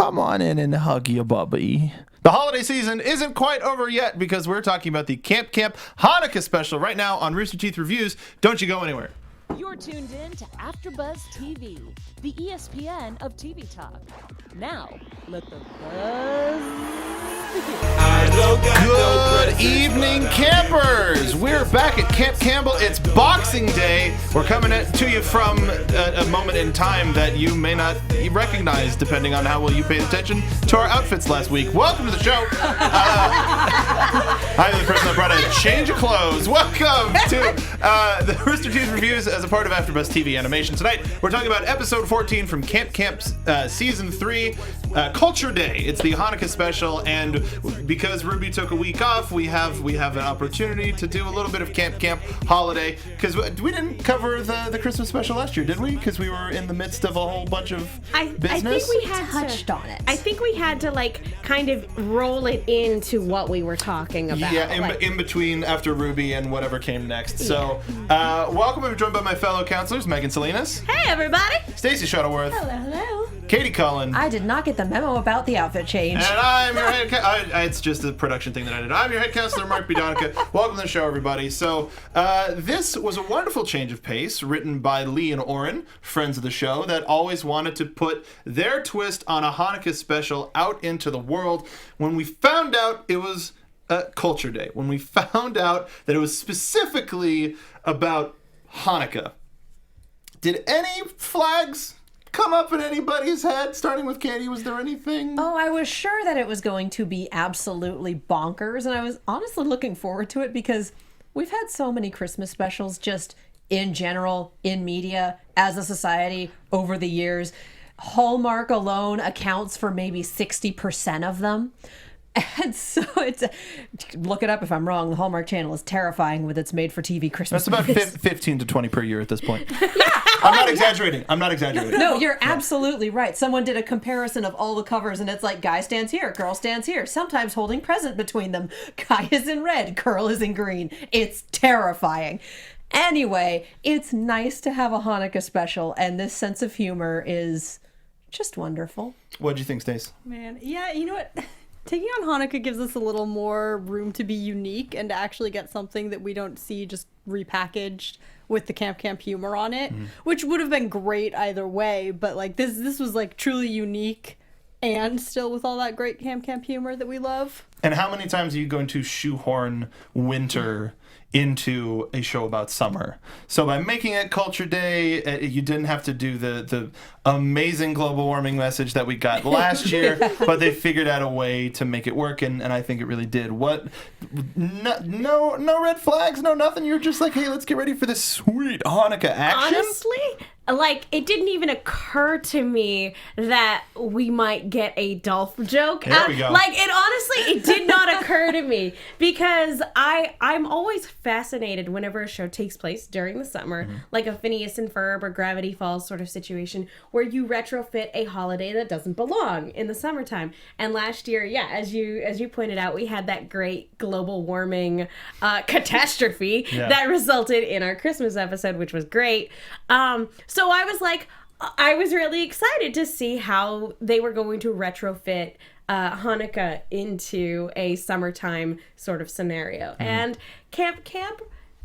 come on in and hug your bubby. The holiday season isn't quite over yet because we're talking about the Camp Hanukkah special right now on Rooster Teeth Reviews. Don't you go anywhere. You're tuned in to AfterBuzz TV, the ESPN of TV talk. Now, let the buzz begin. Good evening, campers. We're back at Camp Campbell. It's Boxing Day. We're coming to you from a moment in time that you may not recognize, depending on how well you paid attention to our outfits last week. Welcome to the show. I'm the person that brought a change of clothes. Welcome to the Rooster Teeth Reviews as a part of AfterBuzz TV Animation. Tonight, we're talking about episode 14 from Camp's season 3, Culture Day. It's the Hanukkah special, and because Ruby took a week off, we have an opportunity to do a little bit of Camp holiday, because we didn't cover the Christmas special last year, did we? Because we were in the midst of a whole bunch of business. I think we had touched on it. I think we had to kind of roll it into what we were talking about. Yeah, in between after Ruby and whatever came next. So, welcome. I'm joined by my fellow counselors, Megan Salinas. Hey, everybody. Stacey Shuttleworth. Hello. Katie Cullen. I did not get the memo about the outfit change. And I'm your head it's just a production thing that I did. I'm your head counselor, Mark B. Donica. Welcome to the show, everybody. So, this was a wonderful change of pace written by Lee and Oren, friends of the show, that always wanted to put their twist on a Hanukkah special out into the world. When we found out it was Culture Day, when we found out that it was specifically about Hanukkah, did any flags come up in anybody's head? Starting with Katie, was there anything? Oh, I was sure that it was going to be absolutely bonkers, and I was honestly looking forward to it because we've had so many Christmas specials just in general, in media, as a society over the years. Hallmark alone accounts for maybe 60% of them. And so look it up if I'm wrong. The Hallmark Channel is terrifying with its made-for-TV Christmas That's about movies. 15 to 20 per year at this point. Yeah. I'm not exaggerating. No, you're absolutely right. Someone did a comparison of all the covers, and it's like guy stands here, girl stands here, sometimes holding present between them. Guy is in red, girl is in green. It's terrifying. Anyway, it's nice to have a Hanukkah special, and this sense of humor is just wonderful. What do you think, Stace? Man, yeah, you know what? Taking on Hanukkah gives us a little more room to be unique and to actually get something that we don't see just repackaged with the camp humor on it, which would have been great either way. But this was truly unique, and still with all that great camp humor that we love. And how many times are you going to shoehorn winter into a show about summer? So by making it Culture Day, you didn't have to do the amazing global warming message that we got last year, but they figured out a way to make it work, and I think it really did. What? No red flags, no nothing. You're just like, hey, let's get ready for this sweet Hanukkah action. Honestly, it didn't even occur to me that we might get a Dolph joke. There we go. It did not occur to me because I'm always fascinated whenever a show takes place during the summer, like a Phineas and Ferb or Gravity Falls sort of situation, where you retrofit a holiday that doesn't belong in the summertime. And last year, as you pointed out, we had that great global warming catastrophe that resulted in our Christmas episode, which was great. So I was really excited to see how they were going to retrofit Hanukkah into a summertime sort of scenario. And Camp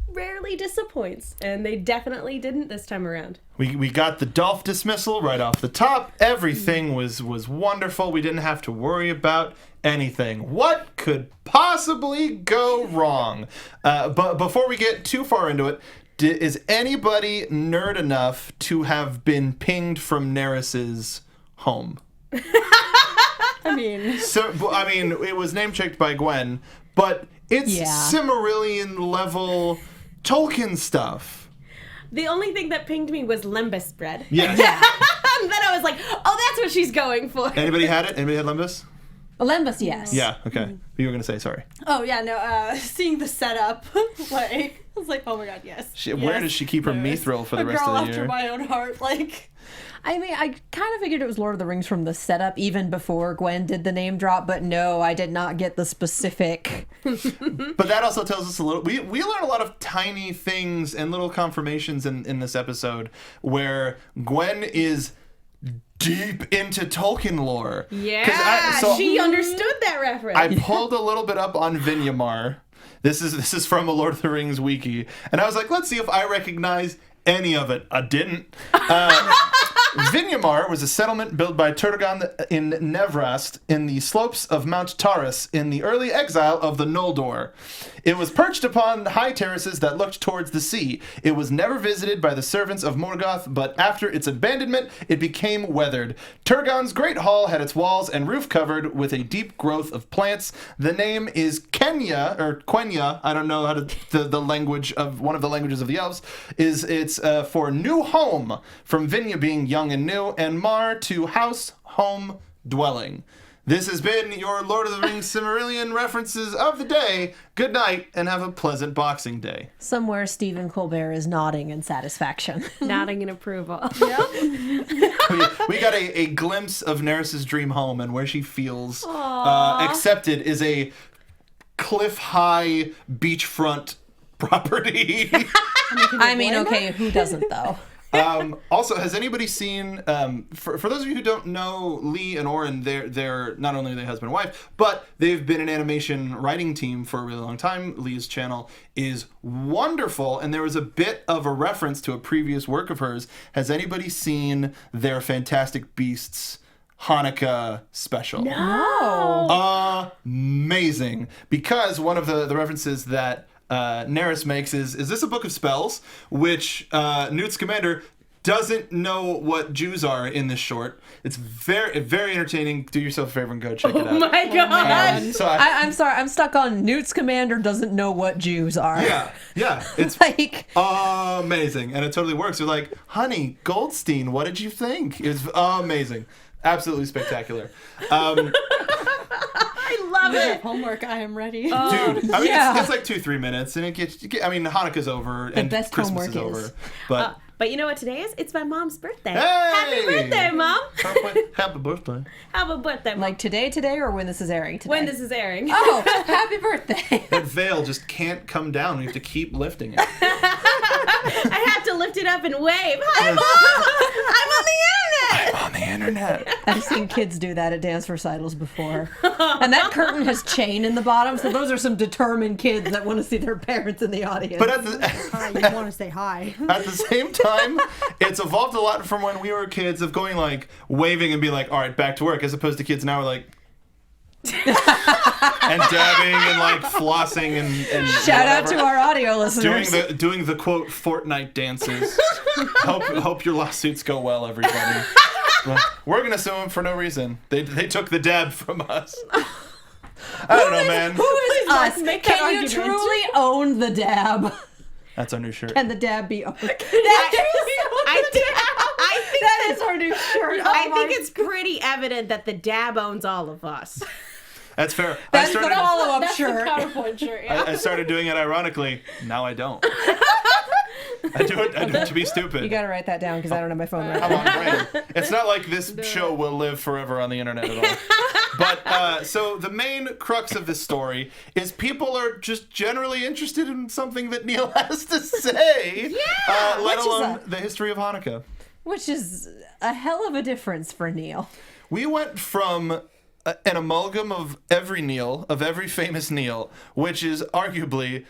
rarely disappoints, and they definitely didn't this time around. We got the Dolph dismissal right off the top. Everything was wonderful. We didn't have to worry about anything. What could possibly go wrong? But before we get too far into it, is anybody nerd enough to have been pinged from Neris's home? It was name-checked by Gwen, but it's Silmarillion level Tolkien stuff. The only thing that pinged me was Lembas bread. Yes. And then I was like, oh, that's what she's going for. Anybody had it? Anybody had Lembas? Lembas, yes. Yeah, okay. You were going to say, sorry. Oh, yeah, no, seeing the setup, I was like, oh my god, yes. Where does she keep her mithril for the rest of the year? A girl after my own heart, I mean, I kind of figured it was Lord of the Rings from the setup even before Gwen did the name drop, but no, I did not get the specific. But that also tells us a little. We learn a lot of tiny things and little confirmations in this episode where Gwen is deep into Tolkien lore. Yeah, she understood that reference. I pulled a little bit up on Vinyamar. This is from a Lord of the Rings wiki, and I was like, let's see if I recognize any of it. I didn't. Vinyamar was a settlement built by Turgon in Nevrast in the slopes of Mount Taurus in the early exile of the Noldor. It was perched upon high terraces that looked towards the sea. It was never visited by the servants of Morgoth, but after its abandonment, it became weathered. Turgon's great hall had its walls and roof covered with a deep growth of plants. The name is Quenya, or Quenya, I don't know how to, the language of, one of the languages of the elves, it's for new home, from Vinya being young and new, and Mar to house, home, dwelling. This has been your Lord of the Rings Silmarillion references of the day. Good night, and have a pleasant Boxing Day. Somewhere Stephen Colbert is nodding in satisfaction. Nodding in approval. We got a glimpse of Nerys's dream home, and where she feels accepted is a cliff-high beachfront property. I mean, okay, who doesn't though? Also, has anybody seen, for those of you who don't know, Lee and Oren, they're not only their husband and wife, but they've been an animation writing team for a really long time. Lee's channel is wonderful, and there was a bit of a reference to a previous work of hers. Has anybody seen their Fantastic Beasts Hanukkah special? No. Amazing. Because one of the references that Nerys makes is this a book of spells? Which Newt Scamander doesn't know what Jews are in this short. It's very, very entertaining. Do yourself a favor and go check it out. Oh my god. So I'm sorry, I'm stuck on Newt Scamander doesn't know what Jews are. yeah, it's Like, amazing, and it totally works. You're like, honey, Goldstein, what did you think? It's amazing. Absolutely spectacular. I love it. Homework, I am ready. Dude, I mean, Yeah. it's like 2-3 minutes, and I mean, Hanukkah's over, and best Christmas is homework over. is- But, you know what today is? It's my mom's birthday. hey! Happy birthday, Mom. Happy birthday. Happy birthday, Mom. like today, or when this is airing today? when this is airing. Oh, happy birthday. That veil just can't come down. We have to keep lifting it. I have to lift it up and wave. Hi, Mom. I'm on the internet. On the internet. I've seen kids do that at dance recitals before. And that curtain has chain in the bottom, so those are some determined kids that want to see their parents in the audience. But at the, Hi, you want to say hi. at the same time, it's evolved a lot from when we were kids of going like waving and be like, all right, back to work, as opposed to kids now are like and dabbing and like flossing and Shout out whatever. to our audio listeners. doing the quote Fortnite dances. hope your lawsuits go well, everybody. Well, we're gonna sue them for no reason. They took the dab from us. I don't know, man. Who is us? make that Can you argument. truly own the dab? That's our new shirt. Can the dab be owned? I think That is our new shirt. I think it's pretty evident that the dab owns all of us. That's fair. That's the follow-up That's shirt. the PowerPoint shirt. Yeah. I started doing it ironically. Now I don't. I do it to be stupid. You gotta write that down because I don't have my phone right I'm now. on brand. It's not like this show will live forever on the internet at all. But so the main crux of this story is people are just generally interested in something that Neil has to say. Yeah, let which is alone the history of Hanukkah. Which is a hell of a difference for Neil. We went from an amalgam of every Neil, of every famous Neil, which is arguably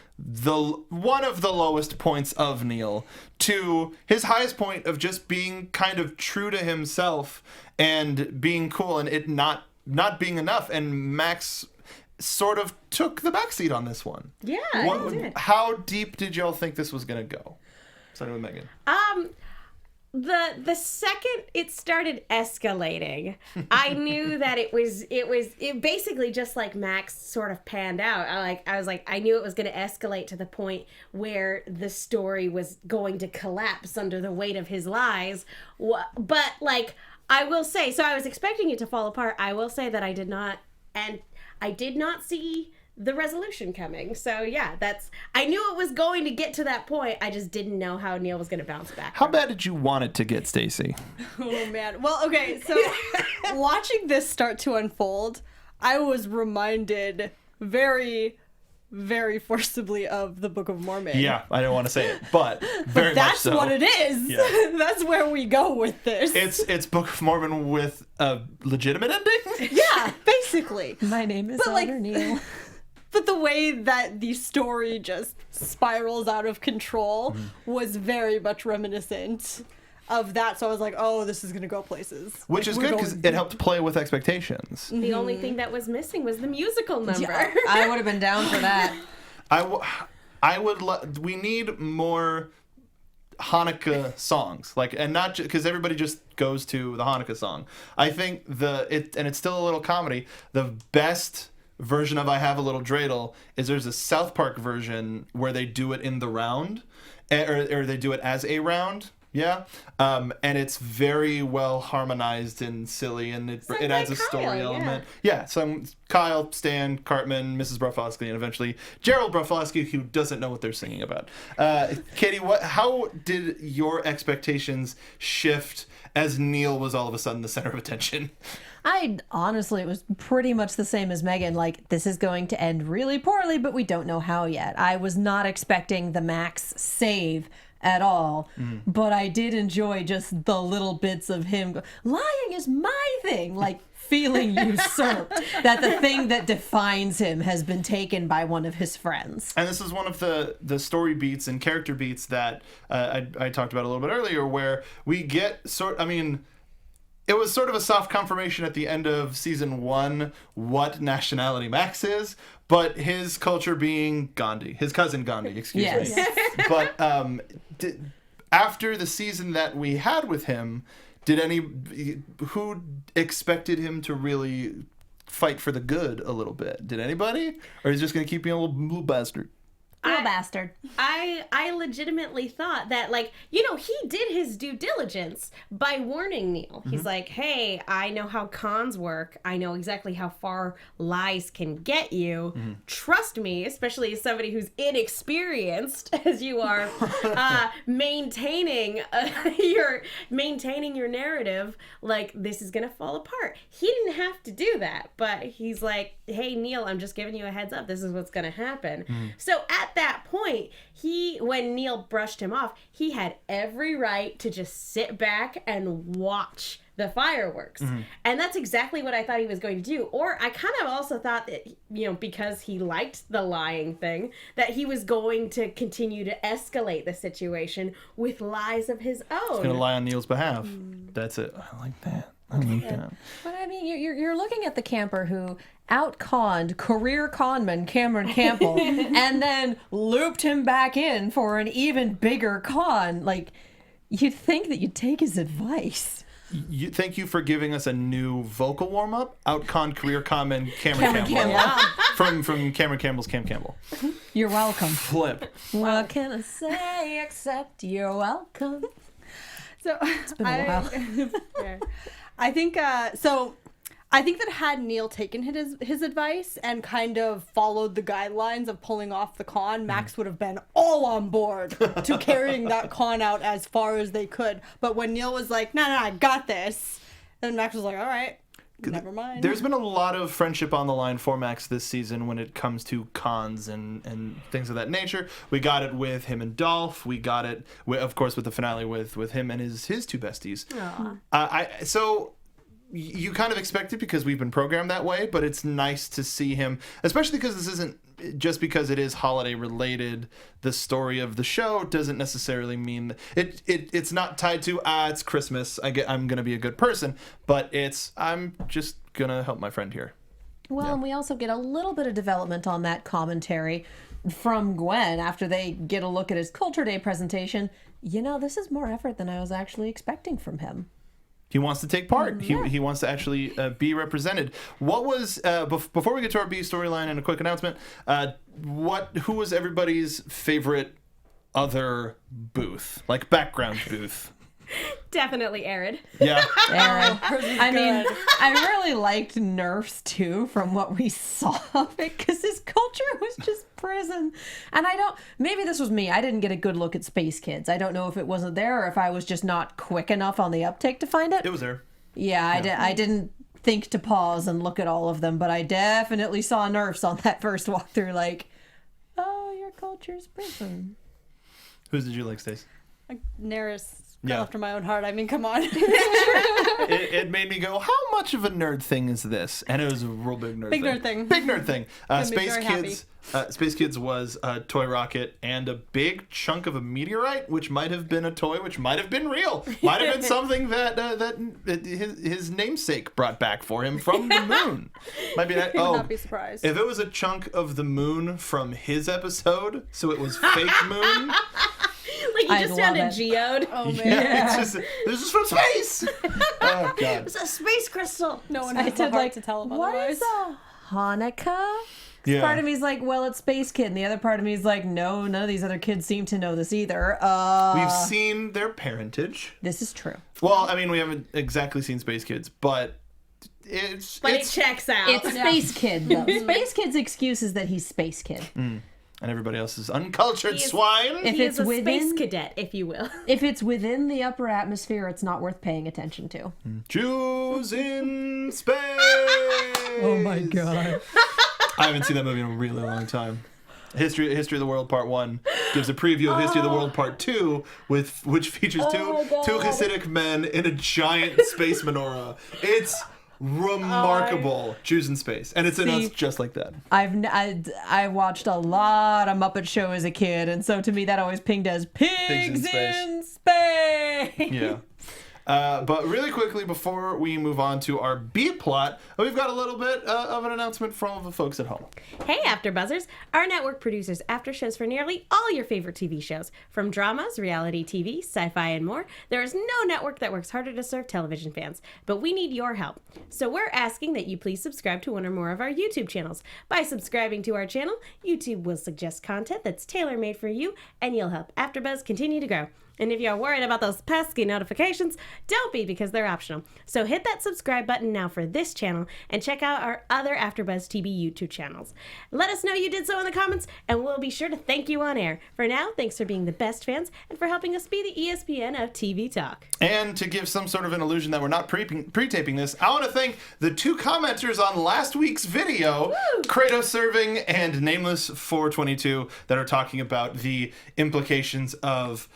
one of the lowest points of Neil, to his highest point of just being kind of true to himself and being cool and it not being enough. And Max sort of took the backseat on this one. Yeah, I did. How deep did y'all think this was going to go? Starting with Megan. The second it started escalating, I knew that it basically just like Max sort of panned out. I knew it was going to escalate to the point where the story was going to collapse under the weight of his lies. But like I will say, so I was expecting it to fall apart. I will say that I did not see the resolution coming. So yeah, I knew it was going to get to that point. I just didn't know how Neil was going to bounce back. How bad did you want it to get, Stacey? Oh man. Well, okay, so watching this start to unfold, I was reminded very very forcibly of the Book of Mormon. Yeah, I don't want to say it, but very much That's so. what it is. Yeah. That's where we go with this. It's Book of Mormon with a legitimate ending. Yeah, basically. My name is But, like, Elder Neil. But the way that the story just spirals out of control was very much reminiscent of that. So I was like, oh, this is going to go places. Which is We're good because going- it helped play with expectations. The only thing that was missing was the musical number. I would have been down for that. We need more Hanukkah songs, like, and not because everybody just goes to the Hanukkah song. I think it's still a little comedy. The best version of I Have a Little Dreidel is there's a South Park version where they do it in the round, or they do it as a round. Yeah, and it's very well harmonized and silly, and it adds a story Kyle, element. Yeah, so Kyle, Stan, Cartman, Mrs. Broflovsky, and eventually Gerald Broflovsky, who doesn't know what they're singing about. Katie, how did your expectations shift as Neil was all of a sudden the center of attention? Honestly, it was pretty much the same as Megan. Like, this is going to end really poorly, but we don't know how yet. I was not expecting the Max save at all, but I did enjoy just the little bits of him lying is my thing, like feeling usurped, that the thing that defines him has been taken by one of his friends. And this is one of the story beats and character beats that I talked about a little bit earlier, where we get it was sort of a soft confirmation at the end of season 1 what nationality Max is, but his culture being Gandhi, his cousin Gandhi, excuse me. But after the season that we had with him, who expected him to really fight for the good a little bit? Did anybody? Or is he just going to keep being a little bastard? Little bastard. I legitimately thought that, like, he did his due diligence by warning Neil. He's like, hey, I know how cons work. I know exactly how far lies can get you. Trust me, especially as somebody who's inexperienced as you are, maintaining your narrative. Like, this is gonna fall apart. He didn't have to do that, but he's like, hey, Neil, I'm just giving you a heads up. This is what's gonna happen. So at that point, when Neil brushed him off, he had every right to just sit back and watch the fireworks. And that's exactly what I thought he was going to do. Or I kind of also thought that, because he liked the lying thing, that he was going to continue to escalate the situation with lies of his own. He's going to lie on Neil's behalf. That's it. I like that. I like that. But I mean, you're looking at the camper who out-conned career conman Cameron Campbell and then looped him back in for an even bigger con. Like, you'd think that you'd take his advice. Thank you for giving us a new vocal warm-up. Out-conned career conman Cameron Campbell. From Cameron Campbell's Cam Campbell. You're welcome. Flip. What can I say except you're welcome? So It's been a while. Fair. I think I think that had Neil taken his advice and kind of followed the guidelines of pulling off the con, Max would have been all on board to carrying that con out as far as they could. But when Neil was like, no, I got this, then Max was like, all right, never mind. There's been a lot of friendship on the line for Max this season when it comes to cons and things of that nature. We got it with him and Dolph. We got it, of course, with the finale with him and his two besties. So you kind of expect it because we've been programmed that way, but it's nice to see him, especially because this isn't just because it is holiday related. The story of the show doesn't necessarily mean it's not tied to it's Christmas. I'm gonna be a good person, but I'm just gonna help my friend here. Well, and we also get a little bit of development on that commentary from Gwen after they get a look at his Culture Day presentation. This is more effort than I was actually expecting from him. He wants to take part. He wants to actually be represented. What was before we get to our B storyline and a quick announcement? Who was everybody's favorite other booth, like background booth? Definitely Aaron. Yeah. Aaron. I mean, I really liked Nerf's too from what we saw of it because his culture was just prison. And maybe this was me. I didn't get a good look at Space Kids. I don't know if it wasn't there or if I was just not quick enough on the uptake to find it. It was there. Yeah, I didn't think to pause and look at all of them, but I definitely saw Nerf's on that first walkthrough. Like, your culture's prison. Whose did you like, Stace? Neris. Yeah. After my own heart. I mean, come on. It made me go, how much of a nerd thing is this? And it was a real big nerd thing. Big nerd thing. Made me Space very Kids. Space Kids was a toy rocket and a big chunk of a meteorite, which might have been a toy, which might have been real, might have been something that his namesake brought back for him from the moon. Might be that. I would Oh, not be surprised. if it was a chunk of the moon from his episode, so it was fake moon. Like, you just found a geode. Oh, man. Yeah, it's just, this is from space. Oh God. It's a space crystal. No one has the heart to tell him what otherwise. is a Hanukkah? Yeah. Part of me's like, well, it's Space Kid, and the other part of me's like, no, none of these other kids seem to know this either. We've seen their parentage. This is true. Well, I mean, we haven't exactly seen Space Kids, but It it's checks out. It's Space Kid, though. Space Kid's excuse is that he's Space Kid. and everybody else is uncultured He is- swine. If He it's is a within, space cadet, if you will. if it's within the upper atmosphere, it's not worth paying attention to. Jews in space. Oh my god. I haven't seen that movie in a really long time. History of the World Part 1 gives a preview of History of the World Part 2, which features two Hasidic men in a giant space menorah. It's remarkable. Jews in space. And it's announced just like that. I watched a lot of Muppet Show as a kid, and so to me that always pinged as pigs in space. Yeah. But really quickly, before we move on to our B plot, we've got a little bit of an announcement from the folks at home. Hey, AfterBuzzers! Our network produces after shows for nearly all your favorite TV shows. From dramas, reality TV, sci-fi, and more, there is no network that works harder to serve television fans. But we need your help. So we're asking that you please subscribe to one or more of our YouTube channels. By subscribing to our channel, YouTube will suggest content that's tailor-made for you, and you'll help AfterBuzz continue to grow. And if you're worried about those pesky notifications, don't be, because they're optional. So hit that subscribe button now for this channel and check out our other AfterBuzz TV YouTube channels. Let us know you did so in the comments, and we'll be sure to thank you on air. For now, thanks for being the best fans and for helping us be the ESPN of TV talk. And to give some sort of an illusion that we're not pre-taping this, I want to thank the two commenters on last week's video, Kratos Serving and Nameless422, that are talking about the implications of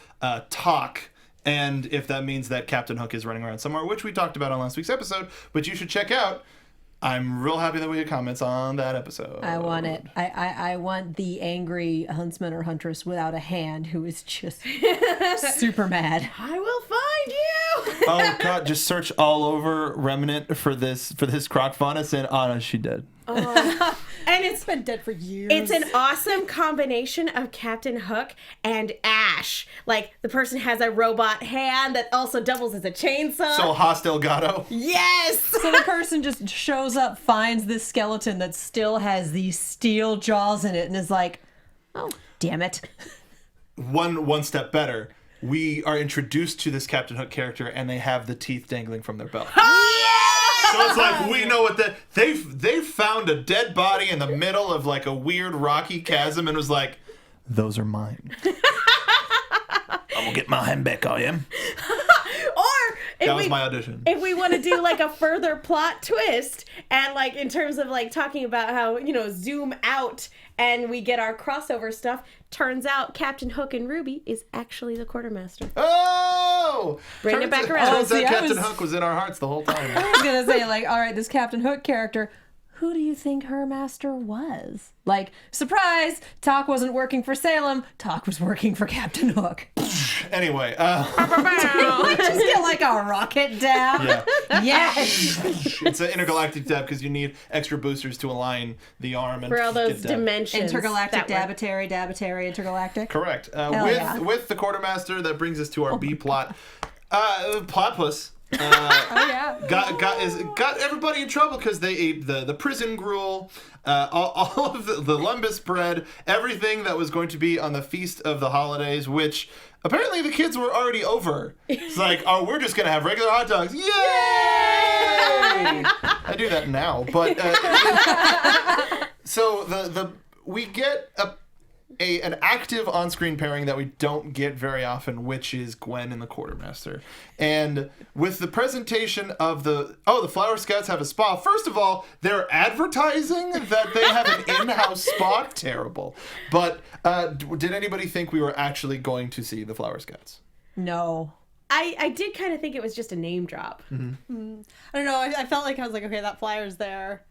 talk, and if that means that Captain Hook is running around somewhere, which we talked about on last week's episode, but you should check out. I'm real happy that we get comments on that episode. I want it. I want the angry huntsman or huntress without a hand who is just super mad. I will find you! Oh God, just search all over Remnant for this croc faunus, and no, she dead. And it's been dead for years. It's an awesome combination of Captain Hook and Ash. Like, the person has a robot hand that also doubles as a chainsaw. So hostile Gato. Yes! So the person just shows up, finds this skeleton that still has these steel jaws in it, and is like, oh, damn it. One step better. We are introduced to this Captain Hook character, and they have the teeth dangling from their belt. So it's like, we know what they've found a dead body in the middle of like a weird rocky chasm, and was like, those are mine. I'm gonna get my hand back, I am. Or That was my audition. If we want to do like a further plot twist, and like in terms of like talking about how, you know, zoom out and we get our crossover stuff, turns out Captain Hook and Ruby is actually the quartermaster. Oh! Bring it back around. Turns out See, I Captain was- Hook was in our hearts the whole time. I was gonna say, like, all right, this Captain Hook character, who do you think her master was? Like, surprise! Talk wasn't working for Salem. Talk was working for Captain Hook. Anyway, We just get like a rocket dab. yeah. Yes. It's an intergalactic dab because you need extra boosters to align the arm and For all those get dab. dimensions. Intergalactic, that work. Dabbatary, intergalactic. Correct. yeah. With the quartermaster, that brings us to our B plot. Platypus. Oh yeah. Got everybody in trouble because they ate the prison gruel, all of the lumbus bread, everything that was going to be on the feast of the holidays, which apparently the kids were already over. It's like, oh, we're just gonna have regular hot dogs. Yay! I do that now, but so we get an active on-screen pairing that we don't get very often, which is Gwen and the Quartermaster. And with the presentation of the Flower Scouts have a spa. First of all, they're advertising that they have an in-house spa. Terrible. But did anybody think we were actually going to see the Flower Scouts? No. I did kind of think it was just a name drop. I don't know. I felt like I was like, okay, that flyer's there.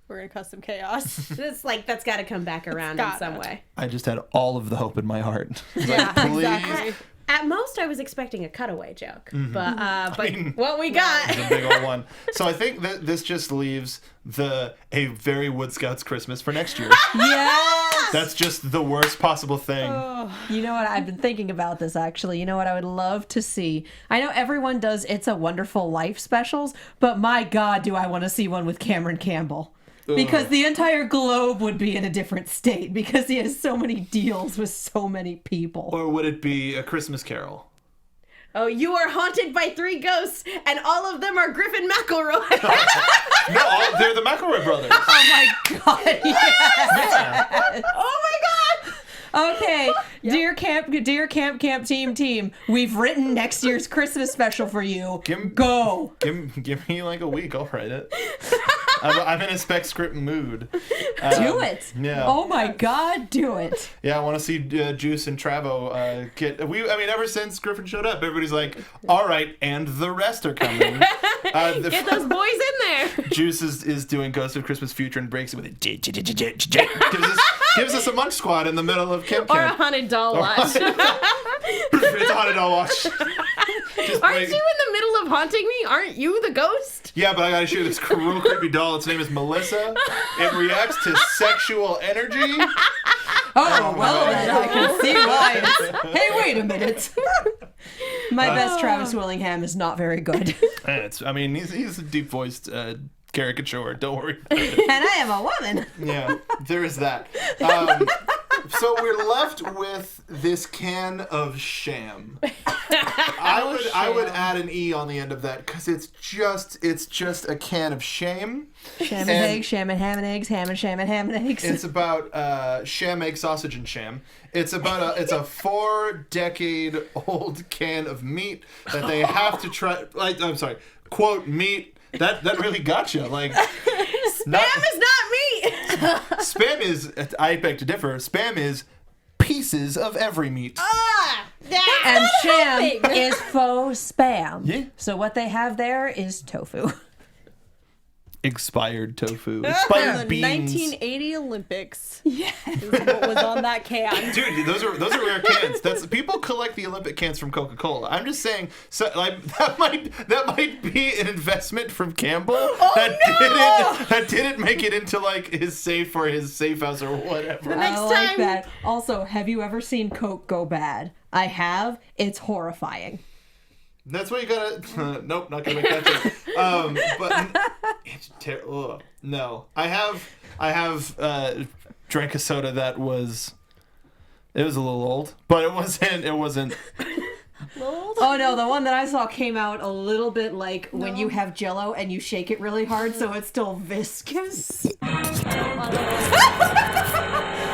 We're gonna cause some chaos. It's like that's got to come back around in gotta. some way. I just had all of the hope in my heart. Yeah, Please. exactly. At most, I was expecting a cutaway joke, but mean, what we got. The big old one. So I think that this just leaves a very Wood Scouts Christmas for next year. Yes! That's just the worst possible thing. You know what? I've been thinking about this, actually. You know what I would love to see? I know everyone does It's a Wonderful Life specials, but my God, do I want to see one with Cameron Campbell. Because the entire globe would be in a different state because he has so many deals with so many people. Or would it be A Christmas Carol? Oh, you are haunted by 3 ghosts, and all of them are Griffin McElroy. No, they're the McElroy brothers. Oh my God, yes. Oh my God! Okay, dear camp team, we've written next year's Christmas special for you. Go. Give me like a week. I'll write it. I'm in a spec script mood. Do it. Yeah. Oh my God, do it. Yeah, I want to see Juice and Travo get. Ever since Griffin showed up, everybody's like, "All right," and the rest are coming. Get those boys in there. Juice is doing Ghost of Christmas Future and breaks it with it. Gives us a munch squad in the middle of camp. Or a haunted doll watch. It's a haunted doll watch. Aren't you in the middle of haunting me? Aren't you the ghost? Yeah, but I gotta show you this real creepy doll. Its name is Melissa. It reacts to sexual energy. Oh, well, then I can see why. Hey, wait a minute. My best Travis Willingham is not very good. He's a deep-voiced caricature. Don't worry about it. And I am a woman. Yeah, there is that. So we're left with this can of sham. I would add an E on the end of that because it's just a can of shame. Sham and eggs, sham and ham and eggs, ham and eggs. It's about sham, egg, sausage, and sham. It's a 4-decade-old can of meat that they have to try. I'm sorry, quote meat. That really got you. Like Spam is not meat. Spam is. I beg to differ. Spam is pieces of every meat. And sham is faux spam. Yeah. So what they have there is tofu. Expired tofu. The Expired beans. 1980 Olympics. Yes. Is what was on that can. Dude, those are rare cans. People collect the Olympic cans from Coca-Cola. I'm just saying, that might be an investment from Campbell that didn't make it into like his safe or his safe house or whatever. I like that. Also, have you ever seen Coke go bad? I have. It's horrifying. That's why you gotta. Nope, not gonna make that joke. But it's terrible. No, I have drank a soda that was. It was a little old, but it wasn't. Oh no, the one that I saw came out a little bit like when you have Jell-O and you shake it really hard, so it's still viscous.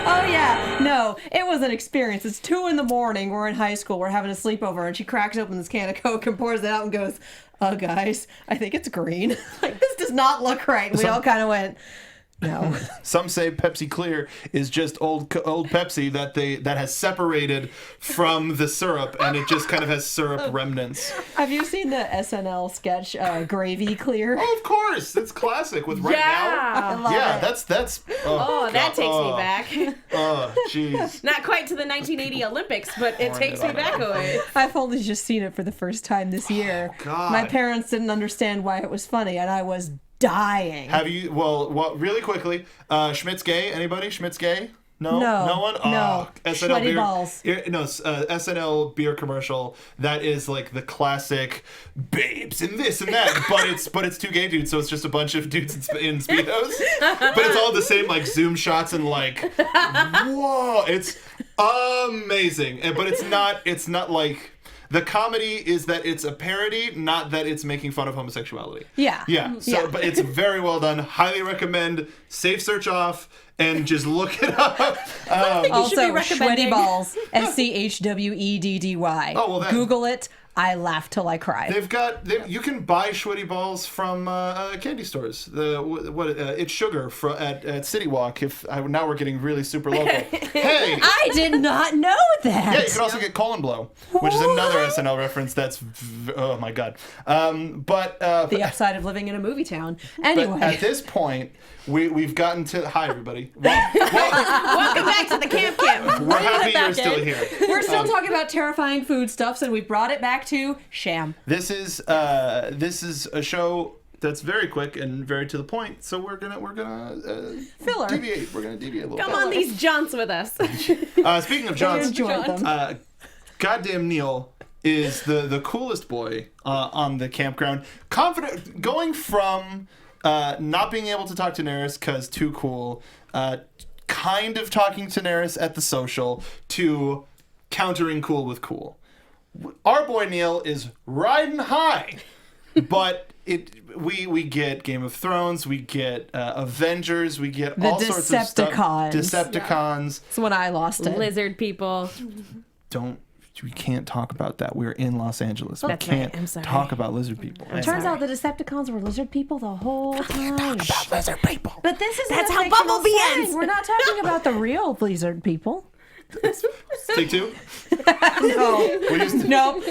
Oh yeah, no, it was an experience. It's 2 a.m. We're in high school. We're having a sleepover, and she cracks open this can of Coke and pours it out and goes, guys, I think it's green. Like, this does not look right. And we all kind of went, no. Some say Pepsi Clear is just old Pepsi that has separated from the syrup, and it just kind of has syrup remnants. Have you seen the SNL sketch Gravy Clear? Oh, of course, it's classic with Right Now. Yeah, that's. That takes me back. Oh, jeez. Not quite to the 1980 Olympics, but it takes me back away. I've only just seen it for the first time this year. Oh, God. My parents didn't understand why it was funny, and I was dying. Have you? Well, really quickly. Schmidt's gay. Anybody? Schmidt's gay? No. No one. No. SNL Sweaty beer. balls. SNL beer commercial. That is like the classic babes and this and that. but it's 2 gay dudes, so it's just a bunch of dudes in speedos. But it's all the same like zoom shots and like whoa, it's amazing. But it's not like. The comedy is that it's a parody, not that it's making fun of homosexuality. Yeah. Yeah. So, but it's very well done. Highly recommend. Safe search off and just look it up. Also, be recommending- Schweddy Balls, SCHWEDDY. Oh, well, that- Google it. I laughed till I cried. You can buy Schwitty balls from candy stores. It's sugar at City Walk. Now we're getting really super local. Hey, I did not know that. yeah, you can also get Cullen Blow, which is another SNL reference. That's oh my god. The upside of living in a movie town. Anyway. But at this point, we've gotten to hi everybody. Welcome back to the camp. We're happy you're still here. We're still talking about terrifying foodstuffs, and we brought it back to sham. This is a show that's very quick and very to the point. So we're gonna Filler. deviate. We're gonna deviate a little Come bit. on these jaunts with us. Speaking of Johns, Enjoyed them. goddamn Neil is the coolest boy on the campground. Confident, going from not being able to talk to Neris because too cool, kind of talking to Neris at the social, to countering cool with cool. Our boy Neil is riding high, but we get Game of Thrones, we get Avengers, we get all sorts of stuff. Decepticons. That's when I lost it. Lizard people. We can't talk about that. We're in Los Angeles. We That's right. can't I'm sorry. talk about lizard people. Turns out the Decepticons were lizard people the whole time. About lizard people. But this is That's a how fictional Bumblebee setting. ends. We're not talking about the real lizard people. Take two. No. We used to- Nope.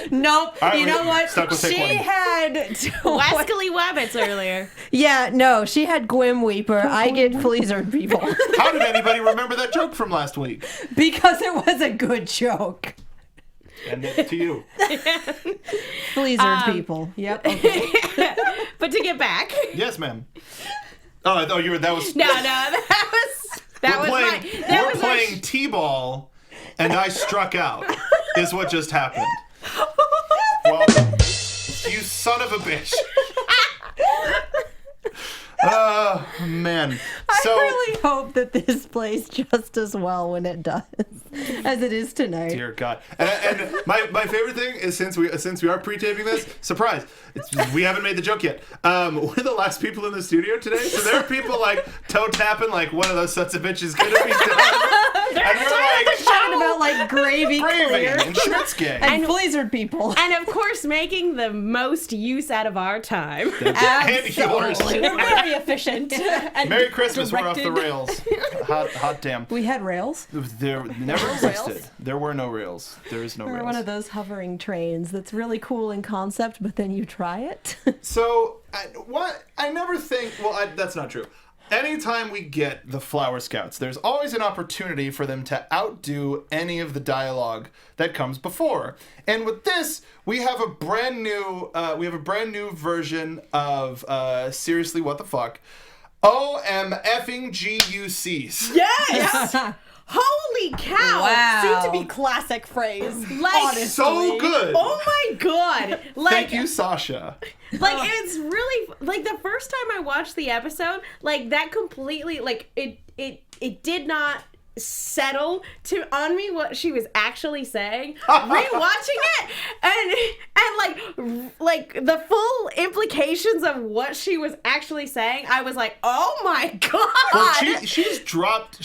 All right, You we know what? stuck with take She one. had. Wascally Wabbits earlier. Yeah, no, she had Gwym Weeper. I get lizard people. How did anybody remember that joke from last week? Because it was a good joke. And it to you. Lizard people. Yep. Okay. But to get back. Yes, ma'am. Oh, I thought you were. That was. No, We're playing T-ball, and I struck out. Is what just happened. Well, you son of a bitch. Oh man. So I really hope that this plays just as well when it does as it is tonight. dear God. And my favorite thing is since we are pre-taping this, surprise, we haven't made the joke yet. We're the last people in the studio today, so there are people like toe tapping like one of those sons of bitches gonna be done. And we're like Talking about like gravy clear and Schmitzke. and lizard people. And of course, making the most use out of our time. And yours. We're very efficient. And Merry Christmas, we're off the directed. rails. Hot damn. We had rails. There never existed. There were no rails. There is no We're rails. one of those hovering trains that's really cool in concept, but then you try it. So, I never think, that's not true. Anytime we get the Flower Scouts, there's always an opportunity for them to outdo any of the dialogue that comes before. And with this, we have a brand new version of Seriously What the Fuck. OMFGUCs. Yes! Holy cow! Wow. Soon to be classic phrase. Like, honestly. So good. oh my god! Like, Thank you, Sasha. like it's really like the first time I watched the episode, like that completely like it did not settle on me what she was actually saying. Rewatching it and like the full implications of what she was actually saying, I was like, oh my god. Well, she's dropped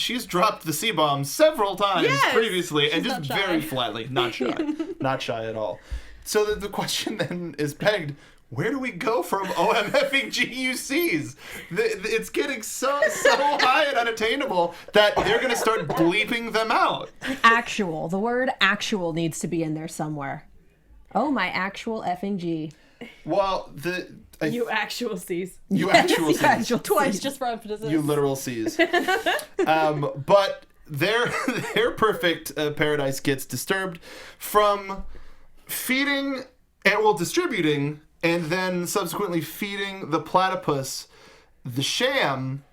the C-bomb several times Yes. previously, and just not shy. very flatly, not shy, not shy at all. So the question then is pegged: where do we go from OMFGUCs? It's getting so high and unattainable that they're going to start bleeping them out. Actual. The word actual needs to be in there somewhere. Oh, my actual effing G. Well, You actual sees. you actual C's. Twice just for emphasis. You literal C's. But their perfect paradise gets disturbed from feeding distributing and then subsequently feeding the platypus the sham,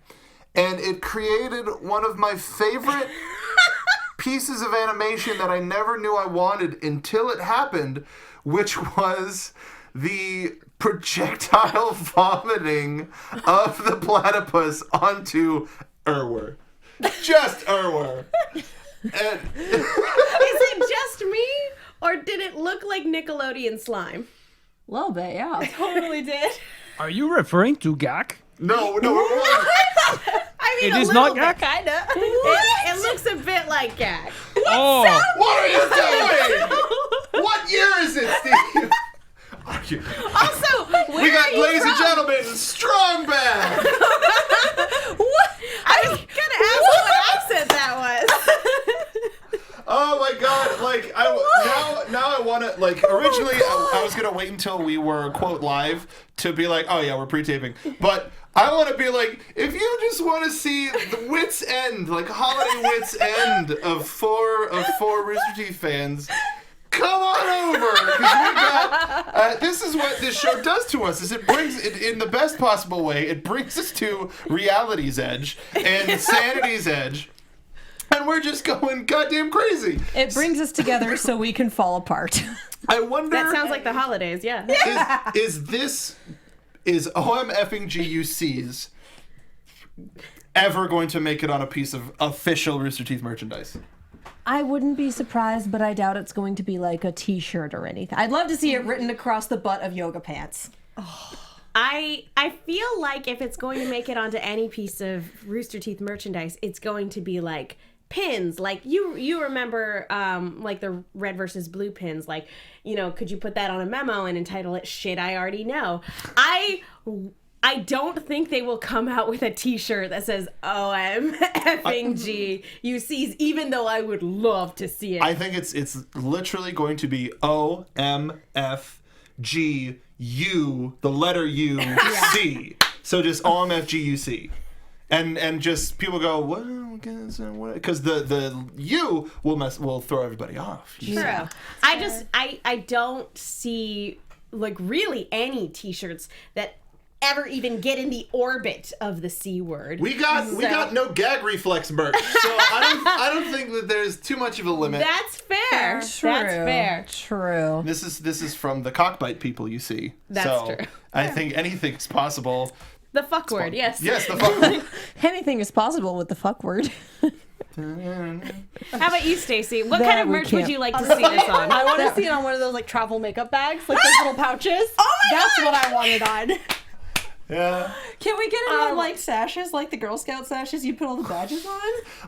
and it created one of my favorite pieces of animation that I never knew I wanted until it happened, which was the projectile vomiting of the platypus onto Erwer. Just Erwer. And Is it just me? Or did it look like Nickelodeon slime? A little bit, yeah. Totally did. Are you referring to Gak? No. I mean, It a is little not bit, Gak? kinda. It looks a bit like Gak. Oh, What are you doing? What year is it, Steve? Also, where We got, are you ladies and from? gentlemen, Strong Bad. I was gonna ask what accent that was. Oh my god! Like now I want to like. Originally, I was gonna wait until we were quote live to be like, oh yeah, we're pre-taping. But I want to be like, if you just want to see the wits end, like holiday wits end of four Rooster Teeth fans. Come on over, 'cause we got. This is what this show does to us: is it brings it in the best possible way. It brings us to reality's edge and sanity's edge, and we're just going goddamn crazy. It brings us together so we can fall apart. I wonder. That sounds like the holidays, yeah. Is OMFingGUCs ever going to make it on a piece of official Rooster Teeth merchandise? I wouldn't be surprised, but I doubt it's going to be like a t-shirt or anything. I'd love to see it written across the butt of yoga pants. I feel like if it's going to make it onto any piece of Rooster Teeth merchandise, it's going to be like pins. Like you remember like the red versus blue pins. Like, you know, could you put that on a memo and entitle it "Shit I Already Know"? I don't think they will come out with a t-shirt that says OMFingGUCs, even though I would love to see it. I think it's literally going to be OMFGU, the letter U, C. So just OMFGUC. And just people go, well, because the U will throw everybody off. True. I don't see like really any t-shirts that ever even get in the orbit of the C word. We got no gag reflex merch, so I don't think that there's too much of a limit. That's fair. True. That's fair. True. This is from the cockbite people, you see. That's so true. I think anything's possible. The fuck word, yes. Yes, the fuck. Anything is possible with the fuck word. How about you, Stacey? What That kind of we merch would can't- you like to see this on? I want to see it on one of those like travel makeup bags, like those little pouches. Oh my That's gosh! what I wanted on. Yeah. Can we get it on like sashes, like the Girl Scout sashes you put all the badges on?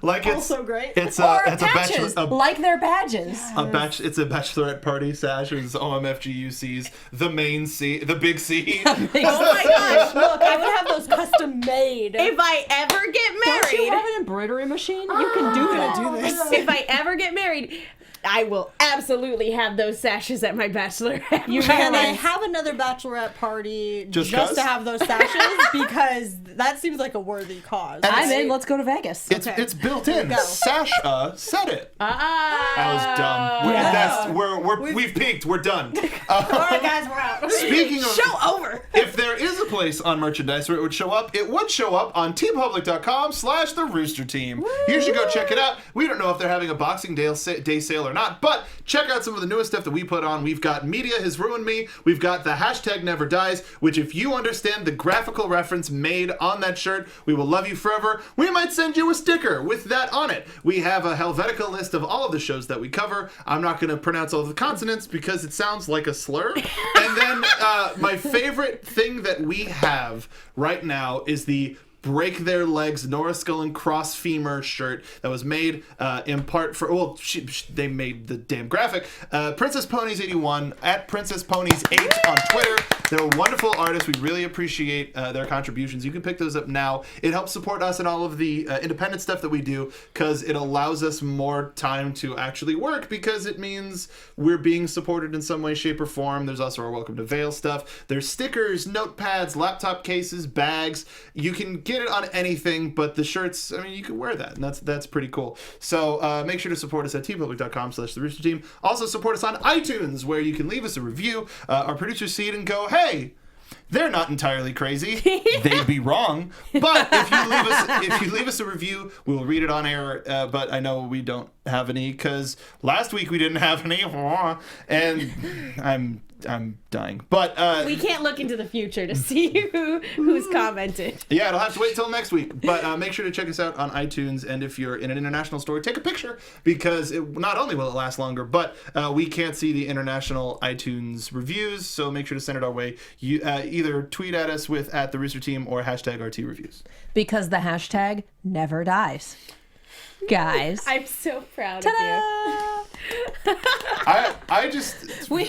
Like it's Also great. It's Or it's patches, a like their badges. It's a bachelorette party sash. It's OMFGUCs, the main C, the big C. Oh my gosh! Look, I would have those custom made. If I ever get Don't you married, have an embroidery machine? You can do that. if I ever get married, I will absolutely have those sashes at my bachelorette. Can I have another bachelorette party Just just 'cause? to have those sashes? Because that seems like a worthy cause. And I'm in. Let's go to Vegas. It's built in. go. Sasha said it. That was dumb. We've peaked. We're done. All right, guys, we're out. Speaking of, Show over. if there is a place on merchandise where it would show up on tpublic.com/the Rooster Team. You should go check it out. We don't know if they're having a Boxing Day sale or not, but check out some of the newest stuff that we put on. We've got Media Has Ruined Me. We've got the hashtag Never Dies, which if you understand the graphical reference made on that shirt, we will love you forever. We might send you a sticker with that on it. We have a Helvetica list of all of the shows that we cover. I'm not going to pronounce all the consonants because it sounds like a slur. And then my favorite thing that we have right now is the Break Their Legs Nora Skull and Cross Femur shirt that was made in part for, well, they made the damn graphic. Princess Ponies 81 at Princess Ponies 8 on Twitter. They're wonderful artists. We really appreciate their contributions. You can pick those up now. It helps support us and all of the independent stuff that we do because it allows us more time to actually work because it means we're being supported in some way, shape, or form. There's also our Welcome to Vale stuff. There's stickers, notepads, laptop cases, bags. You can get it on anything, but the shirts, I mean, you can wear that, and that's pretty cool. So make sure to support us at tpublic.com/the Rooster Team. Also support us on iTunes, where you can leave us a review. Our producers see it and go, hey, they're not entirely crazy. They'd be wrong. But if you leave us a review, we will read it on air. But I know we don't have any because last week we didn't have any, and I'm I'm dying. But We can't look into the future to see who's commented. yeah, it'll have to wait till next week. But make sure to check us out on iTunes, and if you're in an international store, take a picture, because not only will it last longer, but we can't see the international iTunes reviews, so make sure to send it our way. You either tweet at us with @TheRoosterTeam or #RTReviews. Because the hashtag never dies. Guys. I'm so proud of you. I just We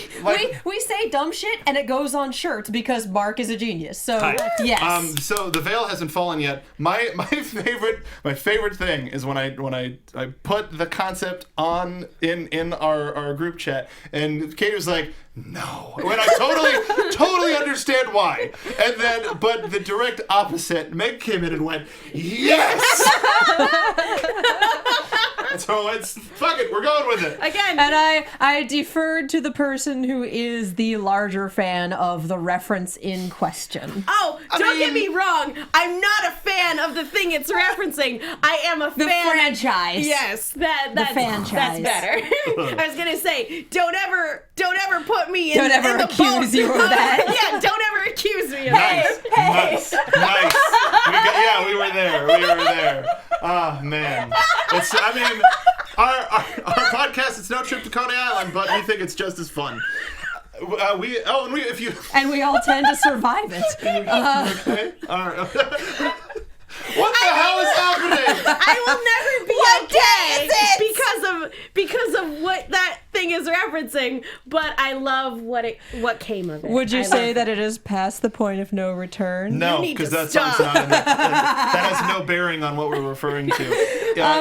say dumb shit and it goes on shirts because Mark is a genius. So yes. So the veil hasn't fallen yet. My favorite thing is when I put the concept on in our group chat, and Kate was like, no, when I totally understand why, and then but the direct opposite, Meg came in and went, yes. So it's fuck it, we're going with it Again. And I deferred to the person who is the larger fan of the reference in question. Oh, don't get me wrong. I'm not a fan of the thing it's referencing. I am a The fan. franchise. Yes, that's franchise. better. I was gonna say, don't ever put me in. Don't ever in the accuse boat you of that. Yeah, don't ever accuse me of nice that. nice we were there. Oh man, our podcast, it's no trip to Coney Island, but we think it's just as fun. And we all tend to survive it. Okay, all right. What the hell is happening? I will never be because of what that thing is referencing, but I love what came of it. Would you say that it is past the point of no return? No, because that song's not in that has no bearing on what we're referring to,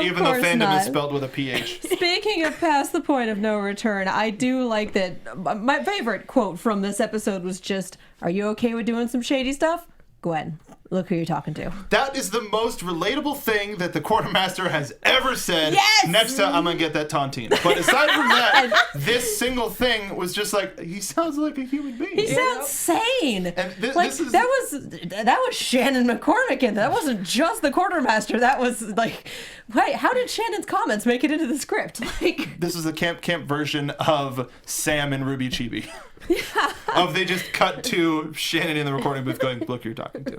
even though fandom is spelled with a PH. Speaking of past the point of no return, I do like that. My favorite quote from this episode was just, "Are you okay with doing some shady stuff? Gwen, look who you're talking to." That is the most relatable thing that the quartermaster has ever said. Yes! Next to I'm gonna get that tontine. But aside from that, this single thing was just like, he sounds like a human being. He sounds sane. And This is... that was Shannon McCormick in. That wasn't just the quartermaster. That was like, wait, how did Shannon's comments make it into the script? Like, this is the camp version of Sam and Ruby Chibi. Yeah. They just cut to Shannon in the recording booth going, look who you're talking to.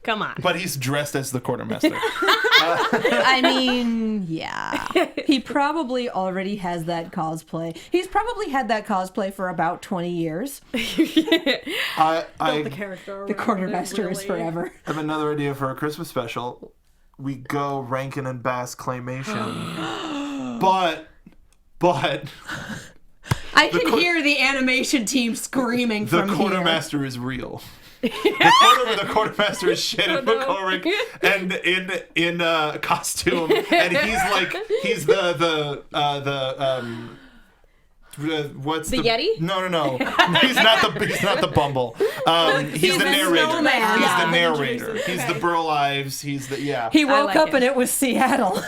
Come on. But he's dressed as the quartermaster. I mean, yeah. He probably already has that cosplay. He's probably had that cosplay for about 20 years. The character. The quartermaster is forever. I have another idea for a Christmas special. We go Rankin and Bass claymation. but I can hear the animation team screaming from the here. quartermaster is real. The quartermaster is Shannon McCormick, and in costume, and he's what's the Yeti? No. He's not the Bumble. He's the narrator. snowman. He's Yeah. the narrator. He's the Burl Ives. He's the He woke like up it. and it was Seattle.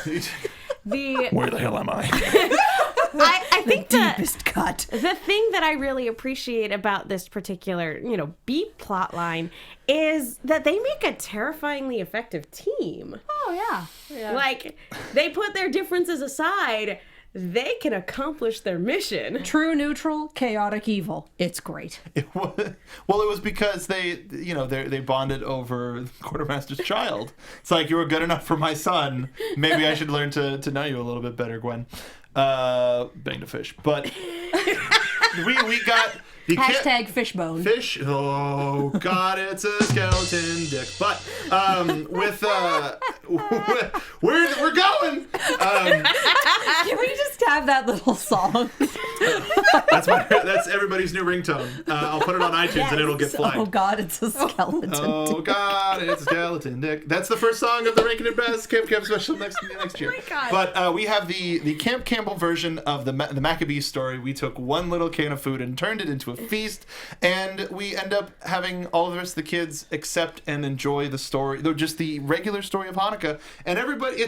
Where the hell am I? I think Deepest cut. the thing that I really appreciate about this particular, B plot line is that they make a terrifyingly effective team. Oh yeah. Like, they put their differences aside, they can accomplish their mission. True neutral, chaotic evil. It's great. It was because they bonded over the quartermaster's child. It's like, you were good enough for my son. Maybe I should learn to know you a little bit better, Gwen. Banged a fish, but we got the Hashtag fishbone. fish. Oh God, it's a skeleton dick. But we're going. Can we just have that little song? That's everybody's new ringtone. I'll put it on iTunes and it'll get flagged. Oh God, it's a skeleton. Oh God, it's a skeleton dick. That's the first song of the Rankin and Bass Camp special next year. Oh my God. But we have the Camp Campbell version of the Maccabees story. We took one little can of food and turned it into a feast, and we end up having all the rest of the kids accept and enjoy the story, though just the regular story of Hanukkah, and everybody.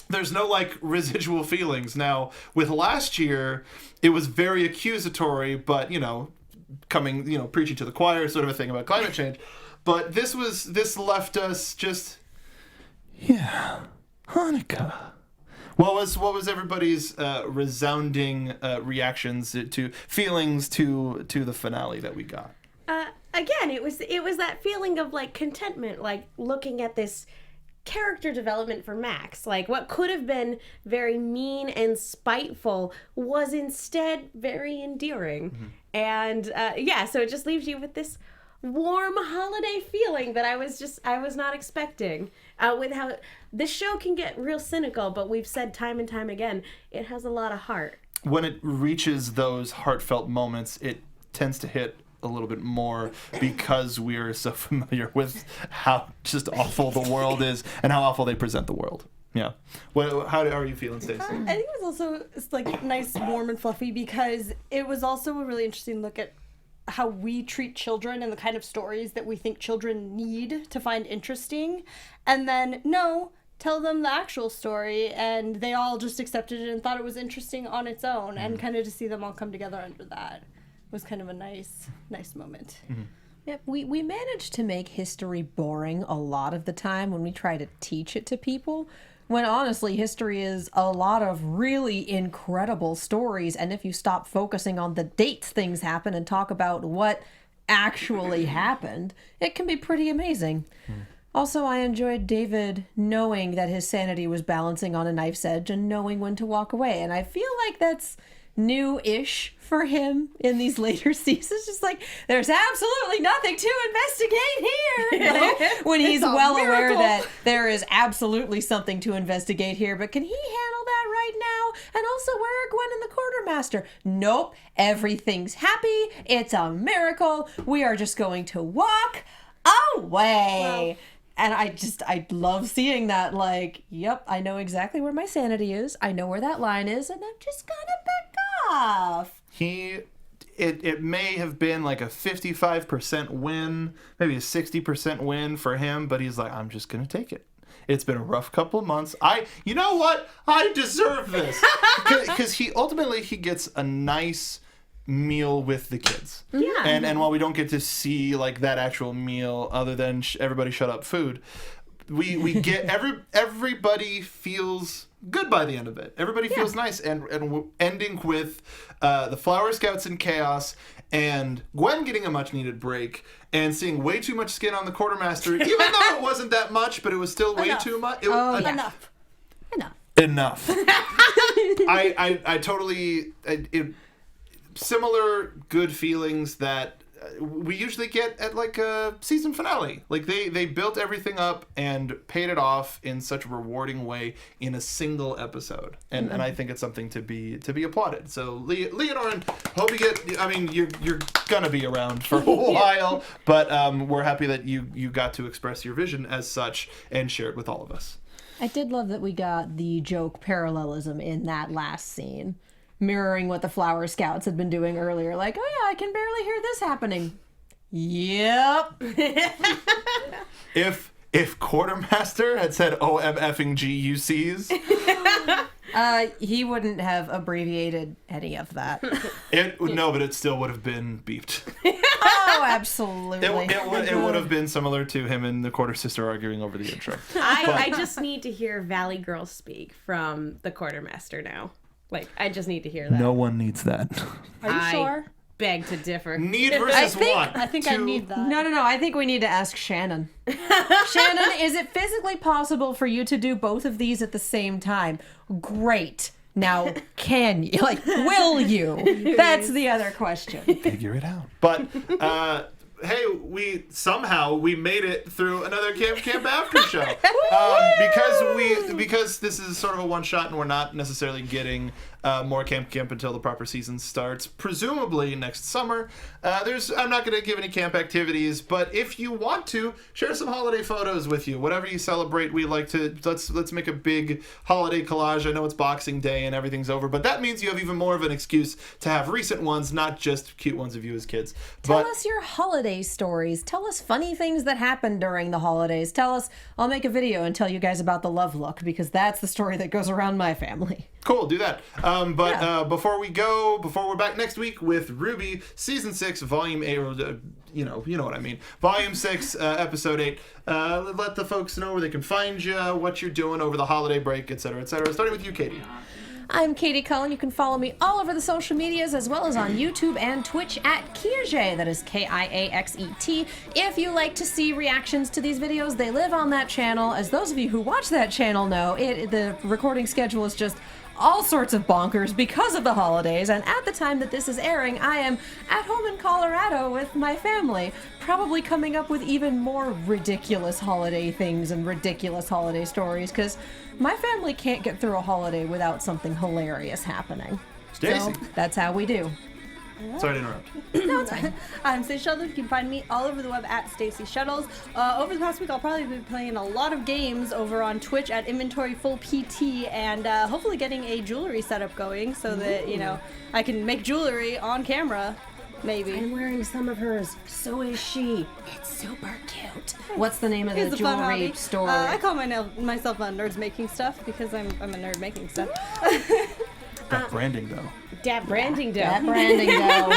There's no residual feelings. Now with last year, it was very accusatory, but preaching to the choir sort of a thing about climate change. But this left us just, yeah, Hanukkah. What was everybody's resounding reactions feelings to the finale that we got? Again, it was that feeling of like contentment, like looking at this character development for Max. Like what could have been very mean and spiteful was instead very endearing. And so it just leaves you with this warm holiday feeling that I was not expecting. With how this show can get real cynical, but we've said time and time again, it has a lot of heart. When it reaches those heartfelt moments, it tends to hit a little bit more because we're so familiar with how just awful the world is and how awful they present the world. Yeah. How are you feeling, Stacey? I think it was also like nice, warm, and fluffy because it was also a really interesting look at how we treat children and the kind of stories that we think children need to find interesting. And then, tell them the actual story, and they all just accepted it and thought it was interesting on its own. And kind of to see them all come together under that was kind of a nice moment. Yeah, we managed to make history boring a lot of the time when we try to teach it to people, when honestly history is a lot of really incredible stories, and if you stop focusing on the dates things happen and talk about what actually happened, it can be pretty amazing. Also, I enjoyed David knowing that his sanity was balancing on a knife's edge and knowing when to walk away, and I feel like that's new-ish for him in these later seasons. Just like, there's absolutely nothing to investigate here. When he's well aware that there is absolutely something to investigate here, but can he handle that right now? And also, where are Gwen and the quartermaster? Nope, everything's happy. It's a miracle. We are just going to walk away. And I love seeing that, like, yep, I know exactly where my sanity is. I know where that line is, and I'm just gonna back off. It may have been like a 55% win, maybe a 60% win for him, but he's like, I'm just gonna take it. It's been a rough couple of months. You know what? I deserve this. Because he gets a nice meal with the kids. Yeah. And while we don't get to see like that actual meal other than everybody shut up food, we get everybody feels good by the end of it. Everybody feels nice, and we're ending with the Flower Scouts in chaos and Gwen getting a much needed break and seeing way too much skin on the quartermaster, even though it wasn't that much, but it was still way too much. Enough. I totally similar good feelings that we usually get at like a season finale. Like they built everything up and paid it off in such a rewarding way in a single episode, and I think it's something to be applauded. So Lee and Oren, hope you get. I mean, you're gonna be around for a while, but we're happy that you got to express your vision as such and share it with all of us. I did love that we got the joke parallelism in that last scene, mirroring what the Flower Scouts had been doing earlier. Like, oh yeah, I can barely hear this happening. Yep. If Quartermaster had said OMFingGUCs, he wouldn't have abbreviated any of that. No, but it still would have been beeped. Oh, absolutely. It would have been similar to him and the Quarter Sister arguing over the intro. I just need to hear Valley Girl speak from the Quartermaster now. Like, I just need to hear that. No one needs that. Are you sure? Beg to differ. Need versus want. I think I need that. No. I think we need to ask Shannon. Shannon, is it physically possible for you to do both of these at the same time? Great. Now, can you? Like, will you? That's the other question. Figure it out. But, hey, we made it through another Camp After show. Because this is sort of a one shot and we're not necessarily getting more Camp until the proper season starts, presumably next summer. I'm not going to give any camp activities, but if you want to, share some holiday photos with you. Whatever you celebrate, we like to let's make a big holiday collage. I know it's Boxing Day and everything's over, but that means you have even more of an excuse to have recent ones, not just cute ones of you as kids. Tell us your holiday stories. Tell us funny things that happened during the holidays. I'll make a video and tell you guys about the love look, because that's the story that goes around my family. Cool, do that. Before we're back next week with Ruby, Season 6, Volume 8, or, you know what I mean. Volume 6, Episode 8. Let the folks know where they can find you, what you're doing over the holiday break, etc., etc. Starting with you, Katie. I'm Katie Cullen. You can follow me all over the social medias as well as on YouTube and Twitch at Kiaxet. That is Kiaxet. If you like to see reactions to these videos, they live on that channel. As those of you who watch that channel know, the recording schedule is just all sorts of bonkers because of the holidays, and at the time that this is airing, I am at home in Colorado with my family, probably coming up with even more ridiculous holiday things and ridiculous holiday stories, because my family can't get through a holiday without something hilarious happening. Stacey. So that's how we do. Sorry to interrupt. No, it's fine. I'm Stacey Shuttleworth. You can find me all over the web at Stacey Shuttles. Over the past week, I'll probably be playing a lot of games over on Twitch at Inventory Full PT, and hopefully getting a jewelry setup going so that I can make jewelry on camera. Maybe. I'm wearing some of hers. So is she. It's super cute. What's the name of the It's a fun jewelry hobby. store? I call myself a nerd making stuff because I'm a nerd making stuff. That branding, though. That branding dough. That branding though.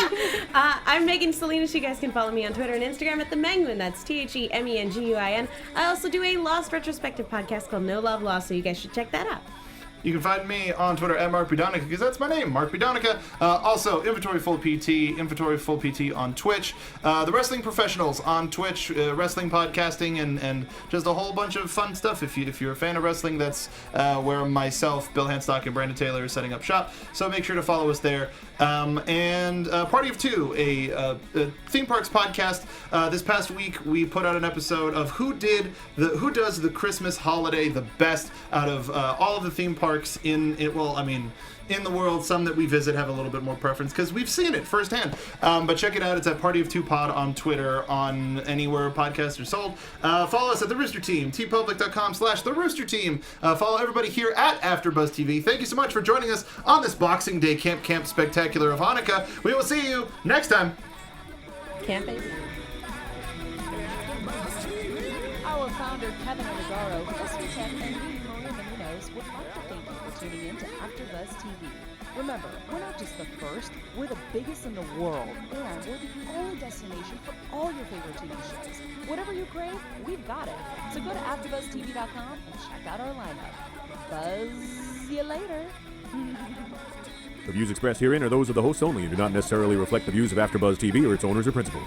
I'm Megan Salinas. You guys can follow me on Twitter and Instagram at the Menguin. That's TheMenguin. I also do a Lost retrospective podcast called No Love Lost, so you guys should check that out. You can find me on Twitter at MarkBDonica, because that's my name, Mark B. Donica. Also, Inventory Full PT on Twitch. The Wrestling Professionals on Twitch, wrestling podcasting, and just a whole bunch of fun stuff. If you're a fan of wrestling, that's where myself, Bill Handstock, and Brandon Taylor are setting up shop. So make sure to follow us there. And Party of Two, a theme parks podcast. This past week, we put out an episode of who does the Christmas holiday the best out of all of the theme parks in the world. Some that we visit have a little bit more preference because we've seen it firsthand. But check it out. It's at Party of Two Pod on Twitter, on anywhere podcasts are sold. Follow us at The Rooster Team, tpublic.com/The Rooster Team. Follow everybody here at AfterBuzz TV. Thank you so much for joining us on this Boxing Day Camp Spectacular of Hanukkah. We will see you next time. Camping. Our founder, Keven Undergaro, Rooster Team, and me, Maria Menounos, would like to thank you for tuning in to AfterBuzz TV. Remember, we're not just the first, we're the biggest in the world, and we're the only destination for all your favorite TV shows. Whatever you crave, we've got it. So go to AfterBuzzTV.com and check out our lineup. Buzz you later. The views expressed herein are those of the hosts only and do not necessarily reflect the views of AfterBuzz TV or its owners or principals.